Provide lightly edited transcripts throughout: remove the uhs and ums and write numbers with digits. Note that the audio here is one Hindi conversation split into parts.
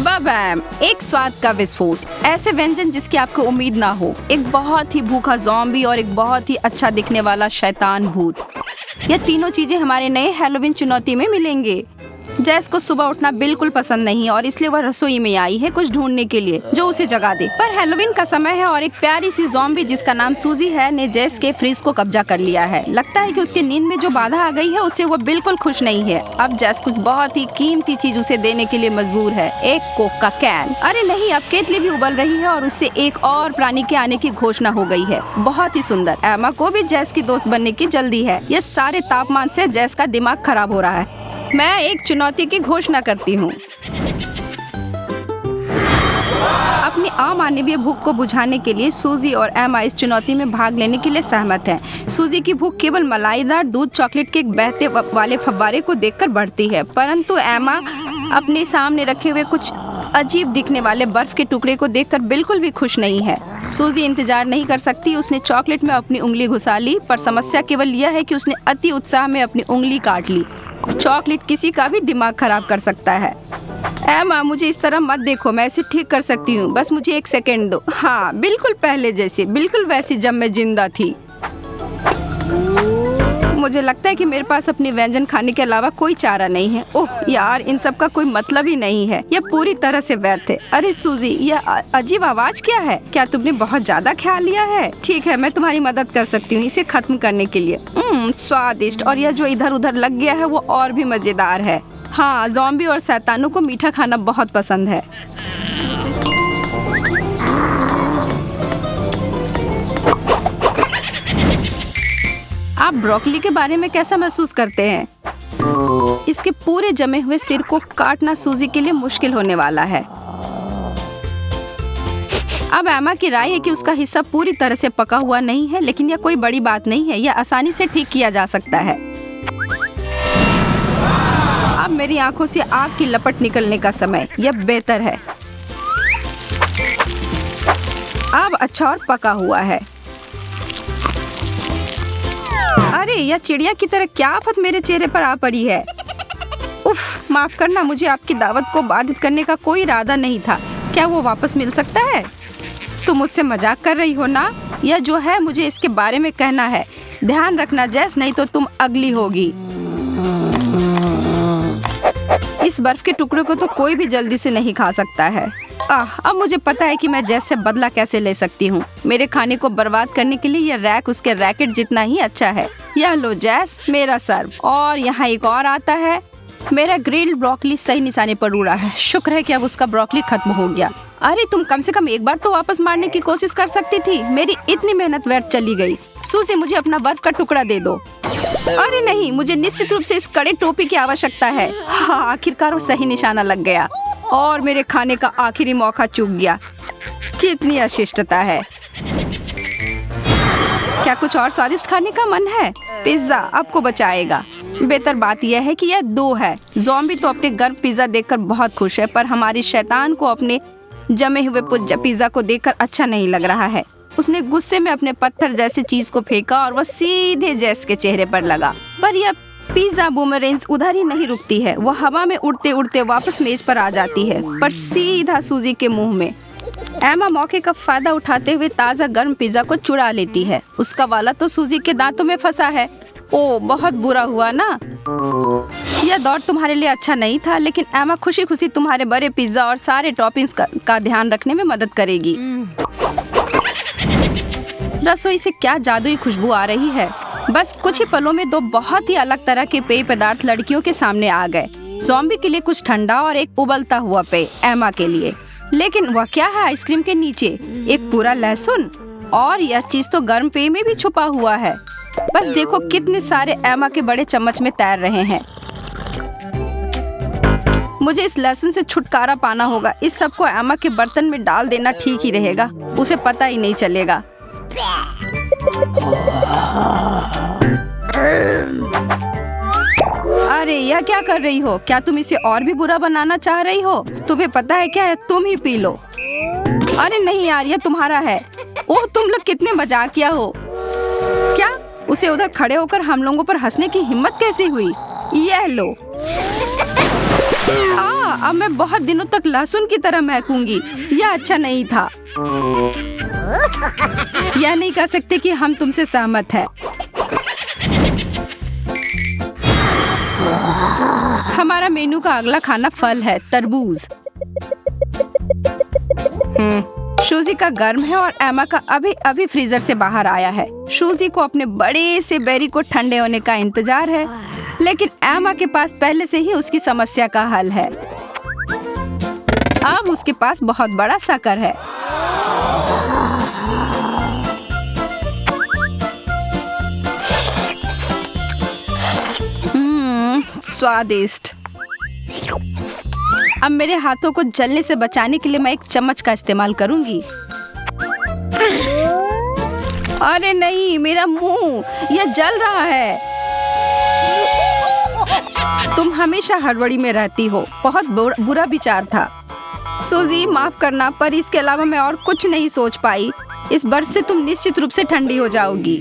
बबैम, एक स्वाद का विस्फोट, ऐसे व्यंजन जिसकी आपको उम्मीद ना हो, एक बहुत ही भूखा ज़ॉम्बी और एक बहुत ही अच्छा दिखने वाला शैतान भूत। ये तीनों चीजें हमारे नए हैलोवीन चुनौती में मिलेंगे। जैस को सुबह उठना बिल्कुल पसंद नहीं और इसलिए वह रसोई में आई है कुछ ढूंढने के लिए जो उसे जगा दे। पर हैलोवीन का समय है और एक प्यारी सी ज़ॉम्बी जिसका नाम सूजी है ने जैस के फ्रिज को कब्जा कर लिया है। लगता है कि उसके नींद में जो बाधा आ गई है उससे वो बिल्कुल खुश नहीं है। अब जैस कुछ बहुत ही कीमती चीज उसे देने के लिए मजबूर है, एक कोक का कैन। अरे नहीं, अब केतली भी उबल रही है और उससे एक और प्राणी के आने की घोषणा हो गई है। बहुत ही सुंदर। एमा को भी जैस की दोस्त बनने की जल्दी है। ये सारे तापमान से जैस का दिमाग खराब हो रहा है। मैं एक चुनौती की घोषणा करती हूँ। अपनी अमानवीय भूख को बुझाने के लिए सूजी और एमा इस चुनौती में भाग लेने के लिए सहमत हैं। सूजी की भूख केवल मलाईदार दूध चॉकलेट के एक बहते वाले फव्वारे को देखकर बढ़ती है, परंतु एमा अपने सामने रखे हुए कुछ अजीब दिखने वाले बर्फ के टुकड़े को देखकर बिल्कुल भी खुश नहीं है। सूजी इंतजार नहीं कर सकती। उसने चॉकलेट में अपनी उंगली घुसा ली, पर समस्या केवल यह है कि उसने अति उत्साह में अपनी उंगली काट ली। चॉकलेट किसी का भी दिमाग खराब कर सकता है। एमा, मुझे इस तरह मत देखो, मैं इसे ठीक कर सकती हूँ, बस मुझे एक सेकंड दो। हाँ, बिल्कुल पहले जैसे, बिल्कुल वैसी जब मैं जिंदा थी। मुझे लगता है कि मेरे पास अपने व्यंजन खाने के अलावा कोई चारा नहीं है। ओह यार, इन सब का कोई मतलब ही नहीं है, यह पूरी तरह से व्यर्थ है। अरे सूजी, यह अजीब आवाज क्या है? क्या तुमने बहुत ज्यादा खा लिया है? ठीक है, मैं तुम्हारी मदद कर सकती हूँ इसे खत्म करने के लिए। स्वादिष्ट, और यह जो इधर उधर लग गया है वो और भी मजेदार है। हाँ, ज़ॉम्बी और शैतानों को मीठा खाना बहुत पसंद है। आप ब्रोकली के बारे में कैसा महसूस करते हैं? इसके पूरे जमे हुए सिर को काटना सूजी के लिए मुश्किल होने वाला है। अब एमा की राय है कि उसका हिस्सा पूरी तरह से पका हुआ नहीं है, लेकिन यह कोई बड़ी बात नहीं है, यह आसानी से ठीक किया जा सकता है। अब मेरी आंखों से आग की लपट निकलने का समय, यह बेहतर है। अब अच्छा और पका हुआ है। अरे, यह चिड़िया की तरह क्या आफत मेरे चेहरे पर आ पड़ी है। उफ, माफ करना, मुझे आपकी दावत को बाधित करने का कोई इरादा नहीं था। क्या वो वापस मिल सकता है? तुम मुझसे मजाक कर रही हो ना? यह जो है, मुझे इसके बारे में कहना है। ध्यान रखना जैस, नहीं तो तुम अगली होगी। इस बर्फ के टुकड़े को तो कोई भी जल्दी से नहीं खा सकता है। अब मुझे पता है कि मैं जैस से बदला कैसे ले सकती हूँ। मेरे खाने को बर्बाद करने के लिए यह रैक उसके रैकेट जितना ही अच्छा है। यह लो जैस, मेरा सर्व। और यहाँ एक और आता है। मेरा ग्रिल्ड ब्रोकली सही निशाने पर उड़ा है। शुक्र है कि अब उसका ब्रोकली खत्म हो गया। अरे, तुम कम से कम एक बार तो वापस मारने की कोशिश कर सकती थी। मेरी इतनी मेहनत व्यर्थ चली गई। सूजी, मुझे अपना बर्फ का टुकड़ा दे दो। अरे नहीं, मुझे निश्चित रूप से इस कड़े टोपी की आवश्यकता है। हाँ, आखिरकार वो सही निशाना लग गया और मेरे खाने का आखिरी मौका चूक गया। कितनी अशिष्टता है। क्या कुछ और स्वादिष्ट खाने का मन है? पिज्जा आपको बचाएगा। बेहतर बात यह है कि यह 2 है। ज़ॉम्बी तो अपने गर्म पिज्जा देखकर बहुत खुश है, पर हमारी शैतान को अपने जमे हुए पिज्जा को देखकर अच्छा नहीं लग रहा है। उसने गुस्से में अपने पत्थर जैसे चीज को फेंका और वह सीधे जैस के चेहरे पर लगा। पर यह पिज्जा बूमरेंज उधर ही नहीं रुकती है। वह हवा में उड़ते उड़ते वापस मेज पर आ जाती है, पर सीधा सूजी के मुंह में। एमा मौके का फायदा उठाते हुए ताज़ा गर्म पिज्जा को चुरा लेती है। उसका वाला तो सूजी के दांतों में फंसा है। ओ, बहुत बुरा हुआ ना। यह दौर तुम्हारे लिए अच्छा नहीं था, लेकिन एमा खुशी खुशी तुम्हारे बड़े पिज्जा और सारे टॉपिंग्स का ध्यान रखने में मदद करेगी। रसोई से क्या जादुई खुशबू आ रही है। बस कुछ ही पलों में 2 बहुत ही अलग तरह के पेय पदार्थ लड़कियों के सामने आ गए। ज़ॉम्बी के लिए कुछ ठंडा और एक उबलता हुआ पेय एमा के लिए। लेकिन वह क्या है? आइसक्रीम के नीचे एक पूरा लहसुन, और यह चीज तो गर्म पेय में भी छुपा हुआ है। बस देखो कितने सारे एमा के बड़े चम्मच में तैर रहे हैं। मुझे इस लहसुन से छुटकारा पाना होगा। इस सब को एमा के बर्तन में डाल देना ठीक ही रहेगा, उसे पता ही नहीं चलेगा। अरे, यह क्या कर रही हो? क्या तुम इसे और भी बुरा बनाना चाह रही हो? तुम्हें पता है क्या है? तुम ही पी लो। अरे नहीं यार, यह तुम्हारा है। ओह, तुम लोग कितने मजाकिया हो। क्या उसे उधर खड़े होकर हम लोगों पर हंसने की हिम्मत कैसी हुई? यह लो। अब मैं बहुत दिनों तक लहसुन की तरह महकूंगी। यह अच्छा नहीं था। यह नहीं कह सकते कि हम तुमसे सहमत हैं। हमारा मेनू का अगला खाना फल है, तरबूज। शूजी का गर्म है और एमा का अभी अभी फ्रीजर से बाहर आया है। शूजी को अपने बड़े से बेरी को ठंडे होने का इंतजार है, लेकिन एमा के पास पहले से ही उसकी समस्या का हल है। अब उसके पास बहुत बड़ा शक्कर है। स्वादिष्ट। अब मेरे हाथों को जलने से बचाने के लिए मैं एक चम्मच का इस्तेमाल करूंगी। अरे नहीं, मेरा मुंह, यह जल रहा है। तुम हमेशा हड़बड़ी में रहती हो। बहुत बुरा विचार था। सूजी, माफ करना, पर इसके अलावा मैं और कुछ नहीं सोच पाई। इस बर्फ से तुम निश्चित रूप से ठंडी हो जाओगी।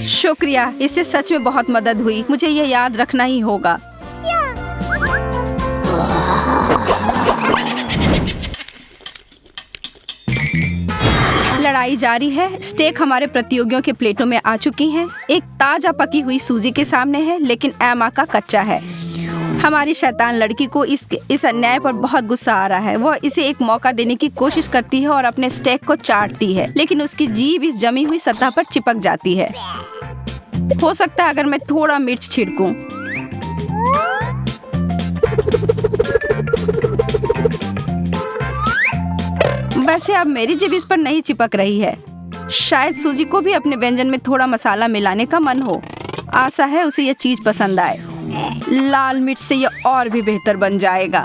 शुक्रिया, इससे सच में बहुत मदद हुई। मुझे यह याद रखना ही होगा। लड़ाई जारी है। स्टेक हमारे प्रतियोगियों के प्लेटों में आ चुकी हैं। एक ताजा पकी हुई सूजी के सामने है, लेकिन एमा का कच्चा है। हमारी शैतान लड़की को इस अन्याय पर बहुत गुस्सा आ रहा है। वह इसे एक मौका देने की कोशिश करती है और अपने स्टेक को चाटती है, लेकिन उसकी जीभ इस जमी हुई सतह पर चिपक जाती है। हो सकता है अगर मैं थोड़ा मिर्च छिड़कूं। वैसे अब मेरी जीभ इस पर नहीं चिपक रही है। शायद सूजी को भी अपने व्यंजन में थोड़ा मसाला मिलाने का मन हो। आशा है उसे यह चीज पसंद आए। लाल मिर्च से यह और भी बेहतर बन जाएगा।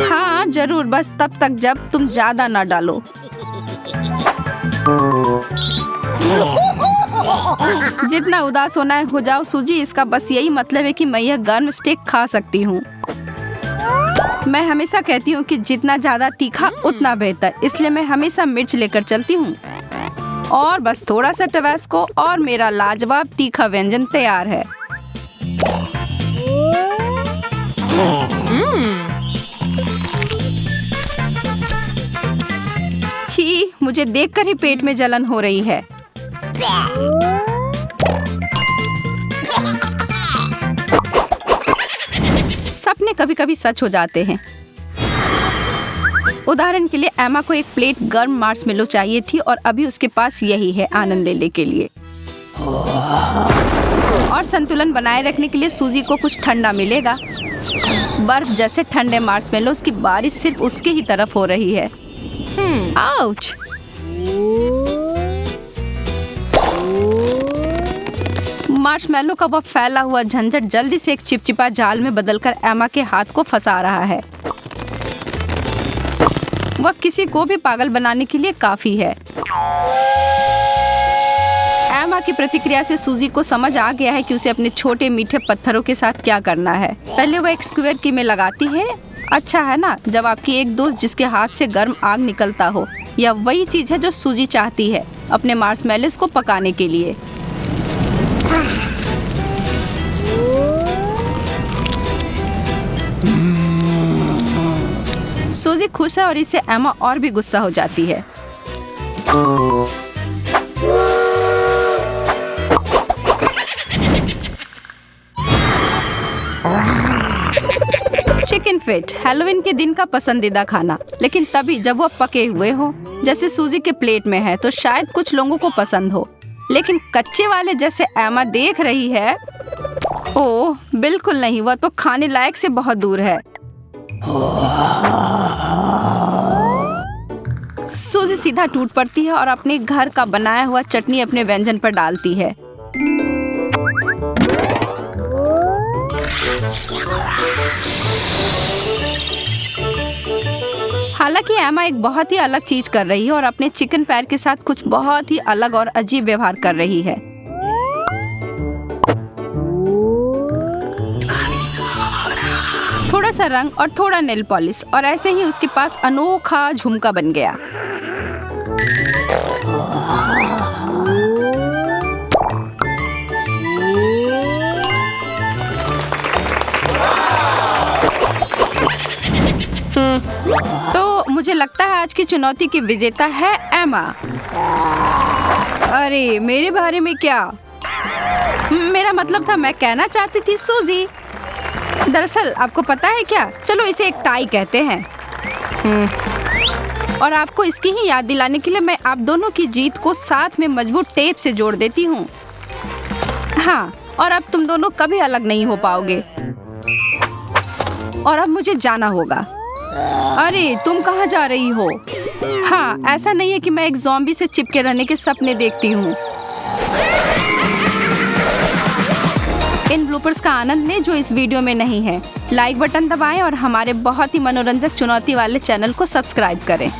हाँ जरूर, बस तब तक जब तुम ज्यादा न डालो। जितना उदास होना है हो जाओ सूजी। इसका बस यही मतलब है कि मैं यह गर्म स्टेक खा सकती हूँ। मैं हमेशा कहती हूँ कि जितना ज्यादा तीखा उतना बेहतर, इसलिए मैं हमेशा मिर्च लेकर चलती हूँ। और बस थोड़ा सा टबास्को और मेरा लाजवाब तीखा व्यंजन तैयार है। छी, मुझे देखकर ही पेट में जलन हो रही है। सपने कभी कभी सच हो जाते हैं। उदाहरण के लिए एमा को एक प्लेट गर्म मार्शमेलो चाहिए थी और अभी उसके पास यही है आनंद लेने के लिए। और संतुलन बनाए रखने के लिए सूजी को कुछ ठंडा मिलेगा। बर्फ जैसे ठंडे मार्शमेलोस की बारिश सिर्फ उसके ही तरफ हो रही है। आउच! मार्शमेलो का वह फैला हुआ झंझट जल्दी से एक चिपचिपा जाल में बदलकर एमा के हाथ को फंसा रहा है। वह किसी को भी पागल बनाने के लिए काफी है। एमा की प्रतिक्रिया से सूजी को समझ आ गया है कि उसे अपने छोटे मीठे पत्थरों के साथ क्या करना है। पहले वह एक स्क्वायर की में लगाती है। अच्छा है ना, जब आपकी एक दोस्त जिसके हाथ से गर्म आग निकलता हो। यह वही चीज है जो सूजी चाहती है अपने मार्शमेलोस को पकाने के लिए। सूजी खुश है और इससे एमा और भी गुस्सा हो जाती है। चिकन फिट हैलोवीन के दिन का पसंदीदा खाना, लेकिन तभी जब वह पके हुए हो, जैसे सूजी के प्लेट में है, तो शायद कुछ लोगों को पसंद हो, लेकिन कच्चे वाले जैसे एमा देख रही है, ओह बिल्कुल नहीं, वह तो खाने लायक से बहुत दूर है। सूजी सीधा टूट पड़ती है और अपने घर का बनाया हुआ चटनी अपने व्यंजन पर डालती है। हालांकि एमा एक बहुत ही अलग चीज कर रही है और अपने चिकन पैर के साथ कुछ बहुत ही अलग और अजीब व्यवहार कर रही है। थोड़ा सा रंग और थोड़ा नेल पॉलिश और ऐसे ही उसके पास अनोखा झुमका बन गया। तो मुझे लगता है आज की चुनौती की विजेता है एमा। अरे मेरे बारे में क्या? मेरा मतलब था, मैं कहना चाहती थी सूजी। दरअसल आपको पता है क्या, चलो इसे एक टाई कहते हैं। और आपको इसकी ही याद दिलाने के लिए मैं आप दोनों की जीत को साथ में मजबूत टेप से जोड़ देती हूँ। हाँ, और अब तुम दोनों कभी अलग नहीं हो पाओगे। और अब मुझे जाना होगा। अरे तुम कहाँ जा रही हो? हाँ, ऐसा नहीं है कि मैं एक ज़ॉम्बी से चिपके रहने के सपने देखती हूँ। इन ब्लूपर्स का आनंद लें जो इस वीडियो में नहीं है। लाइक बटन दबाएं और हमारे बहुत ही मनोरंजक चुनौती वाले चैनल को सब्सक्राइब करें।